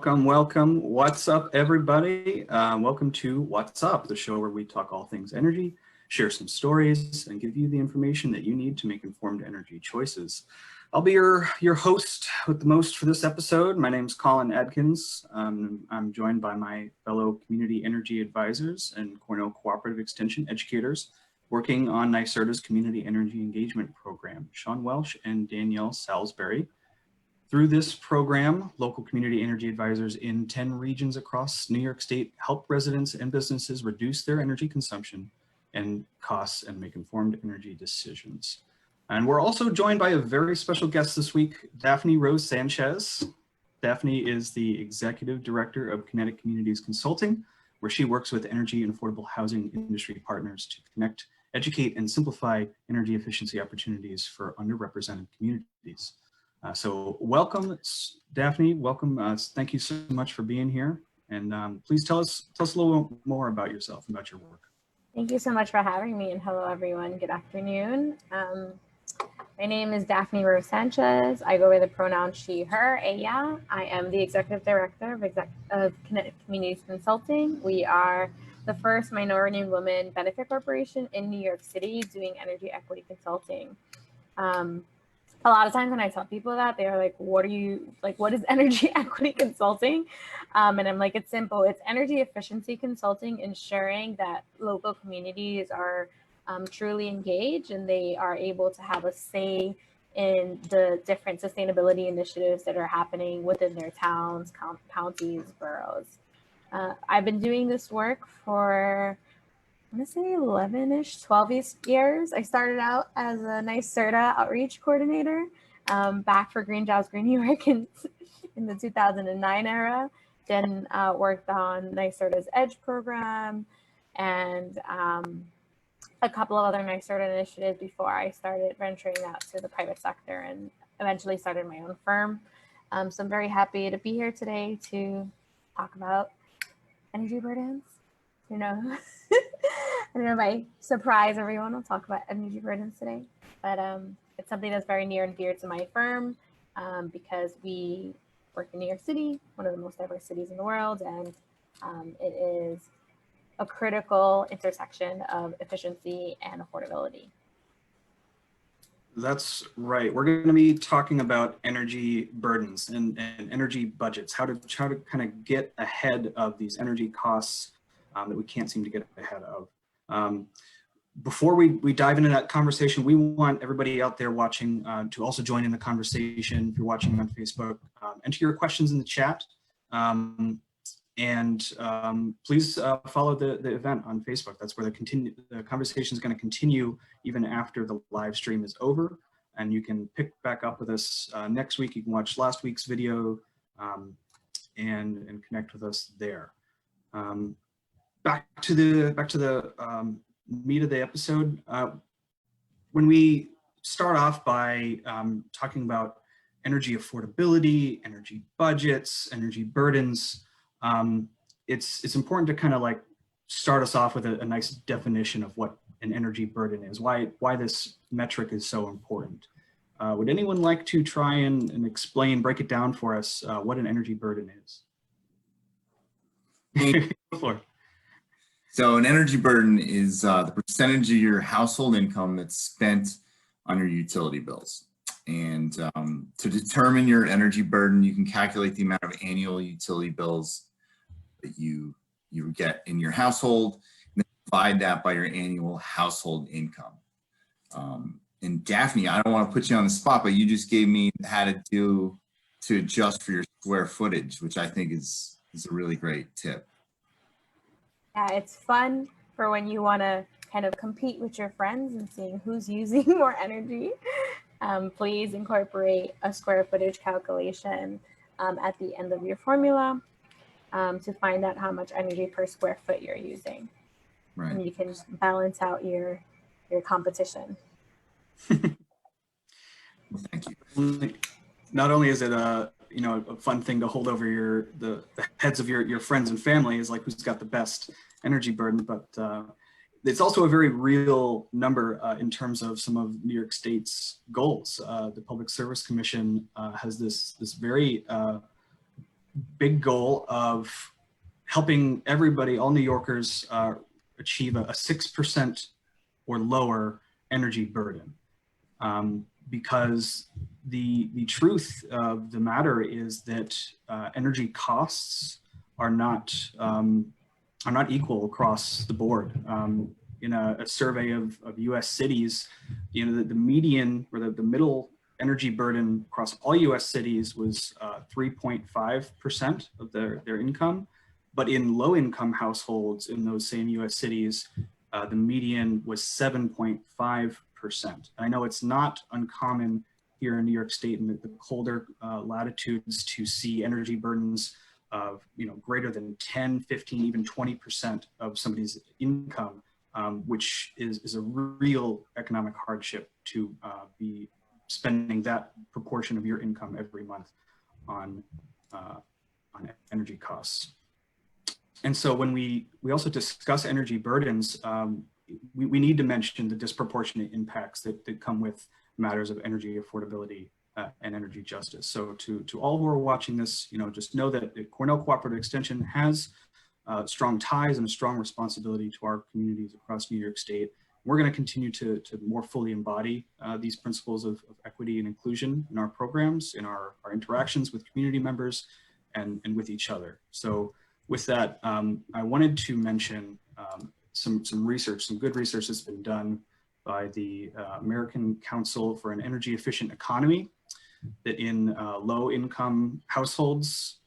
welcome. What's up, everybody? Welcome to What's Up, the show where we talk all things energy, share some stories, and give you the information that you need to make informed energy choices. I'll be your host with the most for this episode. My name's Colin Adkins. I'm joined by my fellow community energy advisors and Cornell Cooperative Extension educators working on NYSERDA's Community Energy Engagement Program, Sean Welsh and Danielle Salisbury. Through this program, local community energy advisors in 10 regions across New York State help residents and businesses reduce their energy consumption and costs and make informed energy decisions. And we're also joined by a very special guest this week, Daphne Rose Sanchez. Daphne is the Executive Director of Kinetic Communities Consulting, where she works with energy and affordable housing industry partners to connect, educate, and simplify energy efficiency opportunities for underrepresented communities. So welcome, Daphne. Welcome. Thank you so much for being here. And please tell us a little more about yourself and about your work. Thank you so much for having me, and hello, everyone. Good afternoon. My name is Daphne Rose Sanchez. I go by the pronouns she, her, ella. I am the Executive Director of Kinetic Communities Consulting. We are the first minority and women benefit corporation in New York City doing energy equity consulting. A lot of times when I tell people that, they're like, what is energy equity consulting? And I'm like, it's simple. It's energy efficiency consulting, ensuring that local communities are truly engaged and they are able to have a say in the different sustainability initiatives that are happening within their towns, counties, boroughs. I've been doing this work for, I'm gonna say 11-ish, 12 years. I started out as a NYSERDA outreach coordinator back for Green Jobs Green New York in the 2009 era. Then worked on NYSERDA's EDGE program and a couple of other NYSERDA initiatives before I started venturing out to the private sector and eventually started my own firm. So I'm very happy to be here today to talk about energy burdens. You know, I don't know if I surprise everyone. We'll talk about energy burdens today, but it's something that's very near and dear to my firm because we work in New York City, one of the most diverse cities in the world, and it is a critical intersection of efficiency and affordability. That's right. We're going to be talking about energy burdens and energy budgets, how to kind of get ahead of these energy costs that we can't seem to get ahead of. Before we dive into that conversation, we want everybody out there watching to also join in the conversation. If you're watching on Facebook, enter your questions in the chat. Please follow the event on Facebook. That's where the conversation is going to continue even after the live stream is over. And you can pick back up with us next week. You can watch last week's video and connect with us there. Back to the meat of the episode. When we start off by talking about energy affordability, energy budgets, energy burdens, it's important to kind of like start us off with a nice definition of what an energy burden is, why this metric is so important. Would anyone like to try and explain, break it down for us, what an energy burden is? So an energy burden is the percentage of your household income that's spent on your utility bills. And to determine your energy burden, you can calculate the amount of annual utility bills that you get in your household, and then divide that by your annual household income. And Daphne, I don't want to put you on the spot, but you just gave me how to adjust for your square footage, which I think is a really great tip. Yeah, it's fun for when you want to kind of compete with your friends and seeing who's using more energy. Please incorporate a square footage calculation at the end of your formula to find out how much energy per square foot you're using. Right. And you can balance out your competition. Thank you. Not only is it a fun thing to hold over the heads of your friends and family, is like who's got the best energy burden, but it's also a very real number in terms of some of New York State's goals. The Public Service Commission has this very big goal of helping everybody, all New Yorkers, achieve a 6% or lower energy burden. Because the truth of the matter is that energy costs are not equal across the board. In a survey of U.S. cities, the median or the middle energy burden across all U.S. cities was 3.5% of their income, but in low-income households in those same U.S. cities, the median was 7.5%. I know it's not uncommon here in New York State and the colder latitudes to see energy burdens of greater than 10, 15, even 20% of somebody's income, which is a real economic hardship to be spending that proportion of your income every month on energy costs. And so when we also discuss energy burdens, we need to mention the disproportionate impacts that come with matters of energy affordability and energy justice. So to all who are watching this, just know that the Cornell Cooperative Extension has strong ties and a strong responsibility to our communities across New York State. We're going to continue to more fully embody these principles of equity and inclusion in our programs, in our interactions with community members and with each other. So with that, I wanted to mention some research, some good research that's been done by the American Council for an Energy Efficient Economy, that in low-income households,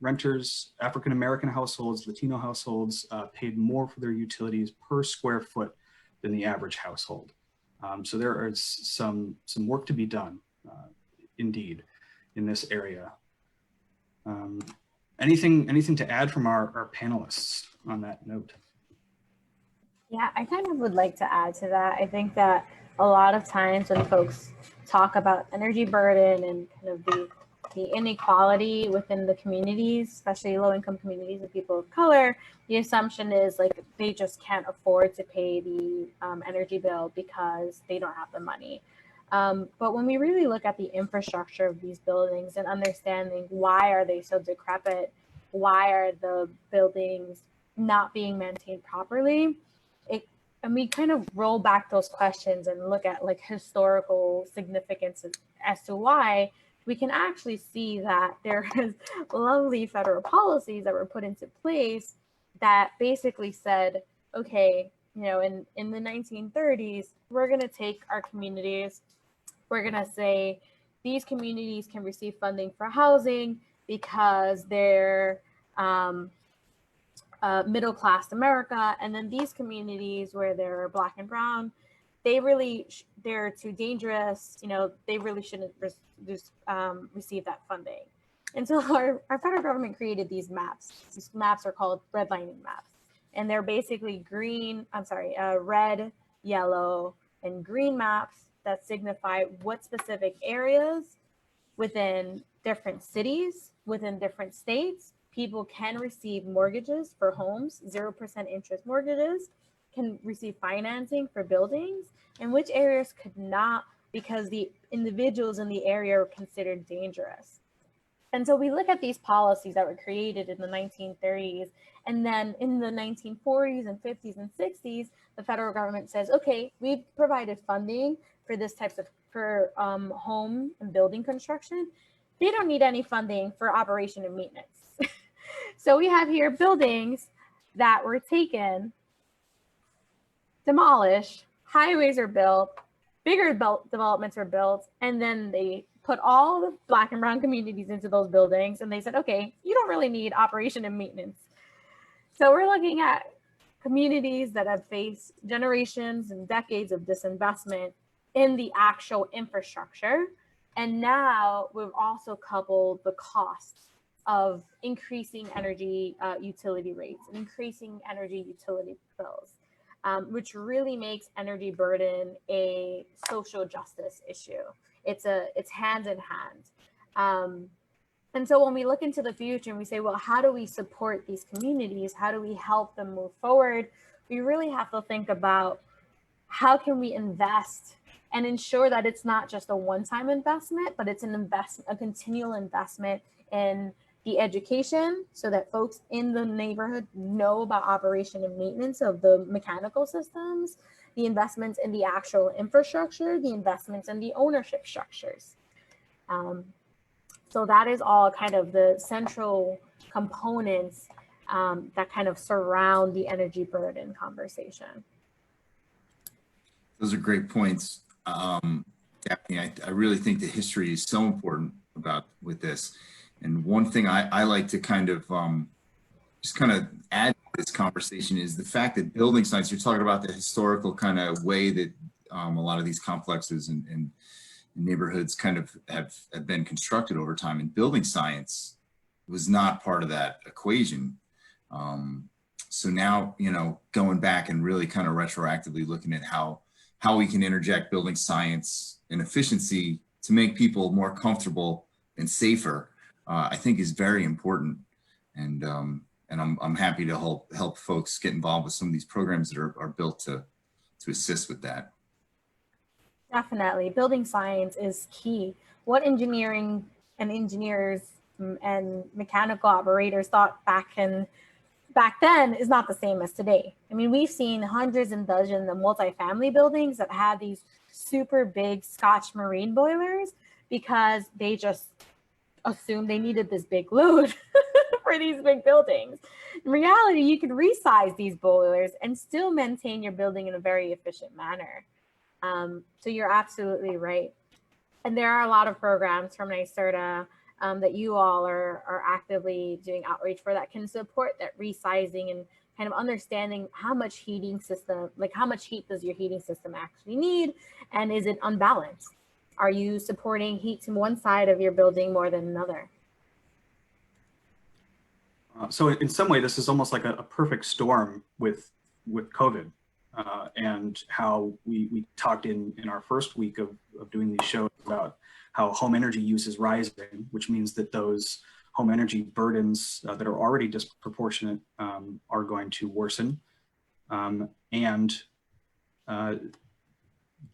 renters, African-American households, Latino households paid more for their utilities per square foot than the average household. So there is some work to be done, indeed, in this area. Anything to add from our panelists on that note? Yeah, I kind of would like to add to that. I think that a lot of times when folks talk about energy burden and kind of the inequality within the communities, especially low-income communities and people of color, the assumption is like they just can't afford to pay the energy bill because they don't have the money. But when we really look at the infrastructure of these buildings and understanding why are they so decrepit, why are the buildings not being maintained properly, and we kind of roll back those questions and look at like historical significance as to why, we can actually see that there is lovely federal policies that were put into place that basically said, okay, in the 1930s, we're going to take our communities, we're going to say these communities can receive funding for housing because they're middle-class America, and then these communities where they're Black and brown, they're too dangerous, they really shouldn't receive that funding. And so our federal government created these maps. These maps are called redlining maps, and they're basically red, yellow, and green maps that signify what specific areas within different cities, within different states, people can receive mortgages for homes, 0% interest mortgages, can receive financing for buildings, and which areas could not because the individuals in the area are considered dangerous. And so we look at these policies that were created in the 1930s, and then in the 1940s and 50s and 60s, the federal government says, okay, we've provided funding for this types of home and building construction. They don't need any funding for operation and maintenance. So we have here buildings that were taken, demolished, highways are built, bigger developments are built, and then they put all the Black and brown communities into those buildings, and they said, okay, you don't really need operation and maintenance. So we're looking at communities that have faced generations and decades of disinvestment in the actual infrastructure. And now we've also coupled the costs of increasing energy utility rates and increasing energy utility bills, which really makes energy burden a social justice issue. It's hand in hand. And so when we look into the future and we say, well, how do we support these communities? How do we help them move forward? We really have to think about how can we invest and ensure that it's not just a one-time investment, but it's an investment, a continual investment in the education so that folks in the neighborhood know about operation and maintenance of the mechanical systems, the investments in the actual infrastructure, the investments in the ownership structures. So that is all kind of the central components that kind of surround the energy burden conversation. Those are great points. Daphne, I really think the history is so important with this. And one thing I like to kind of just kind of add to this conversation is the fact that building science, you're talking about the historical kind of way that a lot of these complexes and neighborhoods kind of have been constructed over time, and building science was not part of that equation. So now, you know, going back and really kind of retroactively looking at how we can interject building science and efficiency to make people more comfortable and safer, I think is very important. And I'm happy to help folks get involved with some of these programs that are built to assist with that. Definitely. Building science is key. What engineering and engineers and mechanical operators thought back then is not the same as today. I mean, we've seen hundreds and dozens of multifamily buildings that had these super big Scotch marine boilers because they just assumed they needed this big load for these big buildings. In reality, you could resize these boilers and still maintain your building in a very efficient manner. So you're absolutely right. And there are a lot of programs from NYSERDA that you all are actively doing outreach for that can support that resizing and kind of understanding how much heating system, like how much heat does your heating system actually need, and is it unbalanced? Are you supporting heat to one side of your building more than another? So in some way, this is almost like a perfect storm with COVID. And how we talked in our first week of doing these shows about how home energy use is rising, which means that those home energy burdens that are already disproportionate are going to worsen. And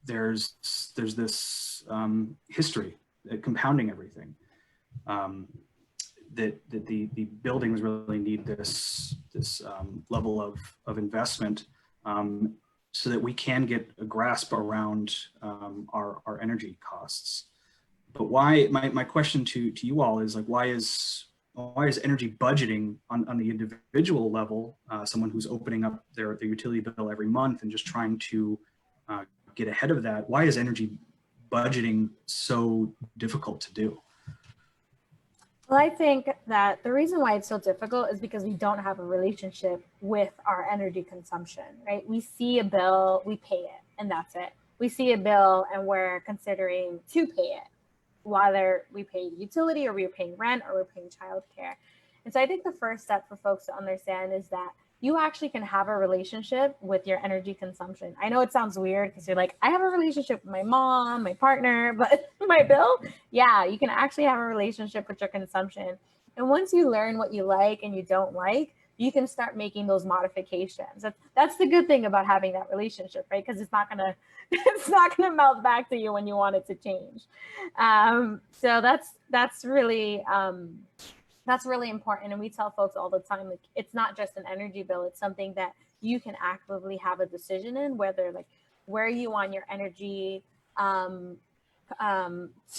there's this history compounding everything, that the buildings really need this level of investment so that we can get a grasp around our energy costs. But why, my question to you all is like, why is energy budgeting on the individual level, someone who's opening up their utility bill every month and just trying to get ahead of that, why is energy budgeting so difficult to do? Well, I think that the reason why it's so difficult is because we don't have a relationship with our energy consumption, right? We see a bill, we pay it, and that's it. We see a bill and we're considering to pay it, whether we pay utility or we're paying rent or we're paying childcare. And so I think the first step for folks to understand is that you actually can have a relationship with your energy consumption. I know it sounds weird because you're like, I have a relationship with my mom, my partner, but my bill, yeah, you can actually have a relationship with your consumption. And once you learn what you like and you don't like, you can start making those modifications. That's the good thing about having that relationship, right? Because it's not gonna melt back to you when you want it to change. So that's really important. And we tell folks all the time, like, it's not just an energy bill, it's something that you can actively have a decision in, whether like where you want your energy to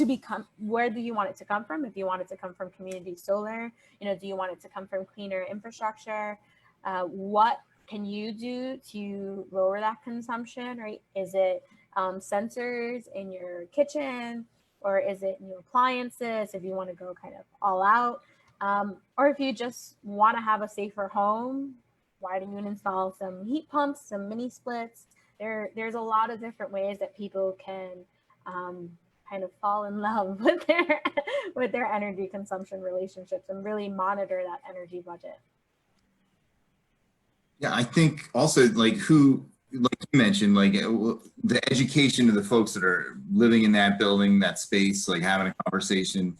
become, where do you want it to come from? If you want it to come from community solar, do you want it to come from cleaner infrastructure? What can you do to lower that consumption, right? Is it sensors in your kitchen, or is it new appliances if you want to go kind of all out? Or if you just want to have a safer home, why don't you install some heat pumps, some mini splits? There's a lot of different ways that people can kind of fall in love with their energy consumption relationships and really monitor that energy budget. Yeah, I think also like you mentioned, like the education of the folks that are living in that building, that space, like having a conversation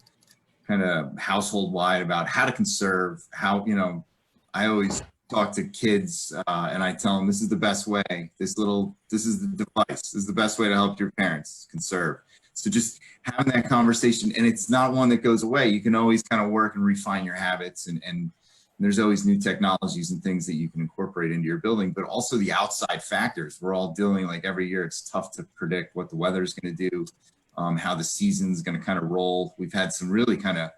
kind of household wide about how to conserve, how, I always talk to kids and I tell them this is the best way. This is the device. This is the best way to help your parents conserve. So just having that conversation, and it's not one that goes away. You can always kind of work and refine your habits, and there's always new technologies and things that you can incorporate into your building, but also the outside factors. We're all dealing, like every year, it's tough to predict what the weather is going to do, how the season's going to kind of roll. We've had some really kind of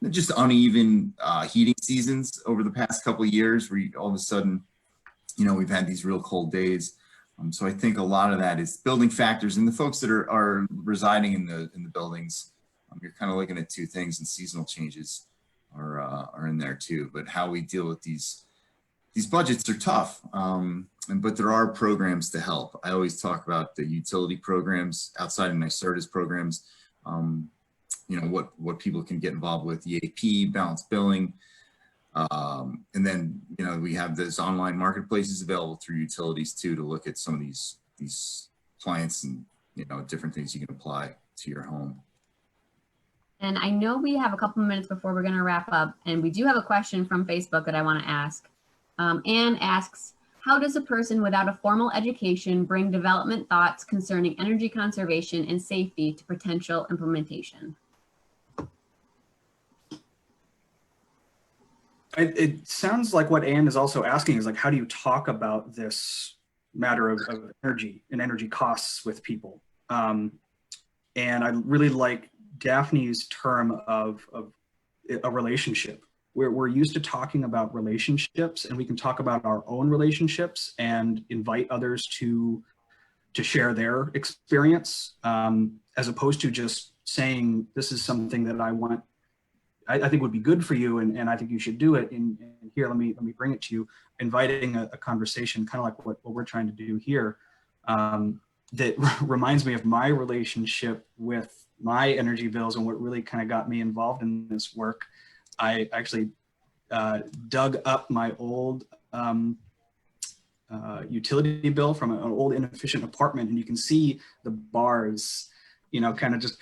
just uneven heating seasons over the past couple of years, where all of a sudden, we've had these real cold days. So I think a lot of that is building factors, and the folks that are residing in the buildings, you're kind of looking at two things, and seasonal changes are in there too. But how we deal with these budgets are tough, but there are programs to help. I always talk about the utility programs outside of NYSERDA's programs. What people can get involved with, EAP, balanced billing. And then, we have those online marketplaces available through utilities too, to look at some of these clients and, different things you can apply to your home. And I know we have a couple of minutes before we're going to wrap up, and we do have a question from Facebook that I want to ask. Anne asks, how does a person without a formal education bring development thoughts concerning energy conservation and safety to potential implementation? It sounds like what Anne is also asking is, like, how do you talk about this matter of energy and energy costs with people? And I really like Daphne's term of a relationship. We're used to talking about relationships, and we can talk about our own relationships and invite others to share their experience, as opposed to just saying, this is something that I think would be good for you, and I think you should do it. And here, let me bring it to you. Inviting a conversation, kind of like what we're trying to do here, that reminds me of my relationship with my energy bills and what really kind of got me involved in this work. I actually dug up my old utility bill from an old inefficient apartment, and you can see the bars, kind of just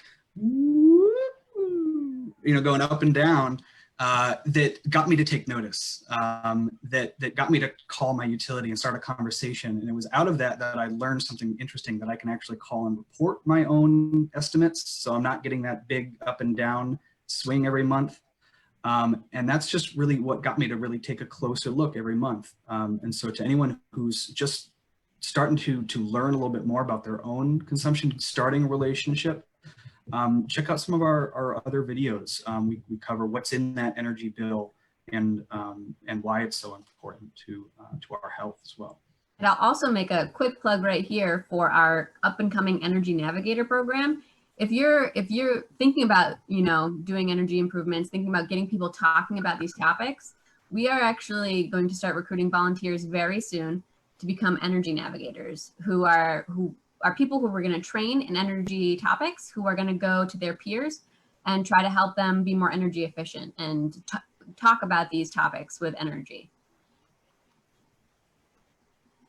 going up and down, that got me to take notice, that got me to call my utility and start a conversation. And it was out of that I learned something interesting, that I can actually call and report my own estimates. So I'm not getting that big up and down swing every month. And that's just really what got me to really take a closer look every month. And so to anyone who's just starting to learn a little bit more about their own consumption, starting a relationship, check out some of our other videos. We cover what's in that energy bill and why it's so important to our health as well. And I'll also make a quick plug right here for our up and coming Energy Navigator program. If you're thinking about, doing energy improvements, thinking about getting people talking about these topics, we are actually going to start recruiting volunteers very soon to become energy navigators, who are people who we're going to train in energy topics, who are going to go to their peers and try to help them be more energy efficient and talk about these topics with energy.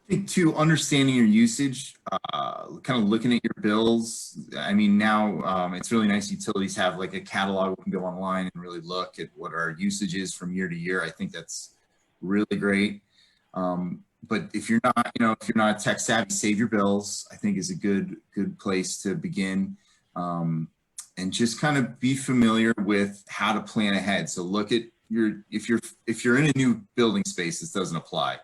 I think too, understanding your usage, kind of looking at your bills. I mean, now it's really nice. Utilities have like a catalog. We can go online and really look at what our usage is from year to year. I think that's really great. But if you're not tech savvy, Save Your Bills, I think, is a good place to begin, and just kind of be familiar with how to plan ahead. So look at if you're in a new building space, this doesn't apply.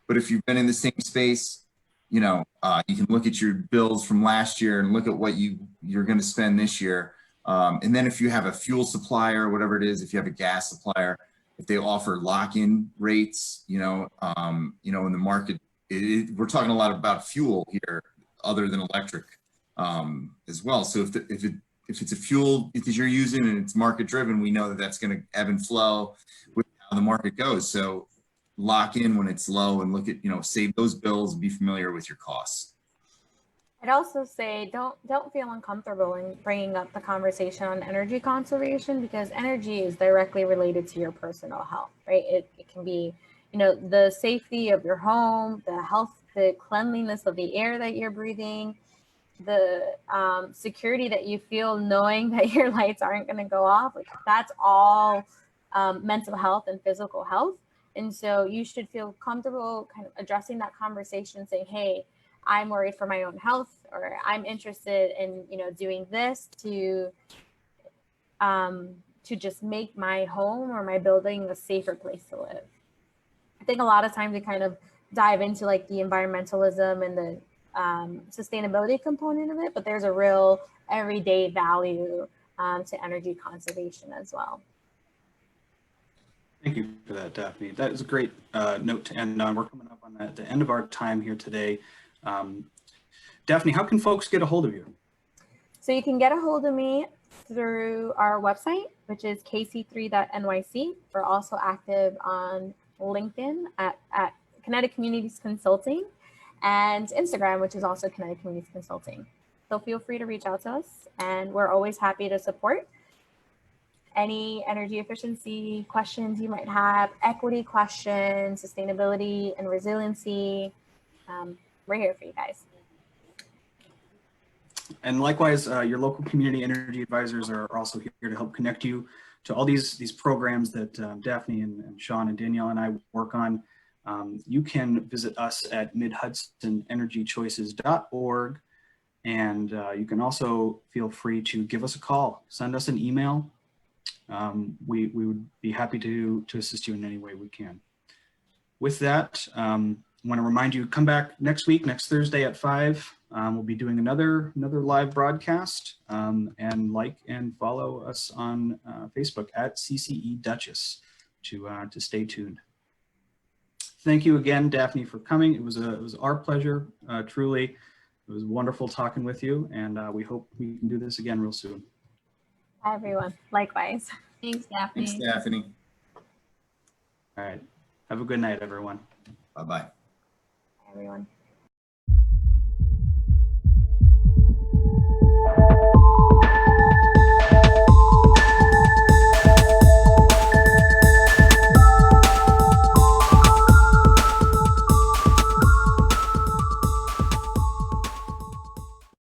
But if you've been in the same space, you can look at your bills from last year and look at what you're going to spend this year. And then if you have a fuel supplier, whatever it is, if you have a gas supplier, if they offer lock-in rates, in the market, we're talking a lot about fuel here, other than electric as well. So if it's a fuel that you're using and it's market-driven, we know that that's going to ebb and flow with how the market goes. So lock in when it's low and look at, save those bills and be familiar with your costs. I'd also say don't feel uncomfortable in bringing up the conversation on energy conservation, because energy is directly related to your personal health, right? It can be, the safety of your home, the health, the cleanliness of the air that you're breathing, the security that you feel knowing that your lights aren't going to go off. Like, that's all mental health and physical health. And so you should feel comfortable kind of addressing that conversation, saying, hey, I'm worried for my own health, or I'm interested in, doing this to just make my home or my building a safer place to live. I think a lot of times we kind of dive into like the environmentalism and the sustainability component of it, but there's a real everyday value to energy conservation as well. Thank you for that, Daphne. That is a great note to end on. We're coming up on the end of our time here today. Daphne, how can folks get a hold of you? So you can get a hold of me through our website, which is kc3.nyc. We're also active on LinkedIn at Kinetic Communities Consulting, and Instagram, which is also Kinetic Communities Consulting. So feel free to reach out to us, and we're always happy to support any energy efficiency questions you might have, equity questions, sustainability and resiliency. We're here for you guys. And likewise, your local community energy advisors are also here to help connect you to all these programs that Daphne and Sean and Danielle and I work on. You can visit us at midhudsonenergychoices.org, and you can also feel free to give us a call, send us an email. We would be happy to assist you in any way we can. With that, I want to remind you, come back next week, next Thursday at 5. We'll be doing another live broadcast, and like and follow us on Facebook at CCE Duchess to stay tuned. Thank you again, Daphne, for coming. It was our pleasure, truly. It was wonderful talking with you, and we hope we can do this again real soon. Bye, everyone. Likewise. Thanks, Daphne. Thanks, Daphne. All right. Have a good night, everyone. Bye-bye. Bye, everyone.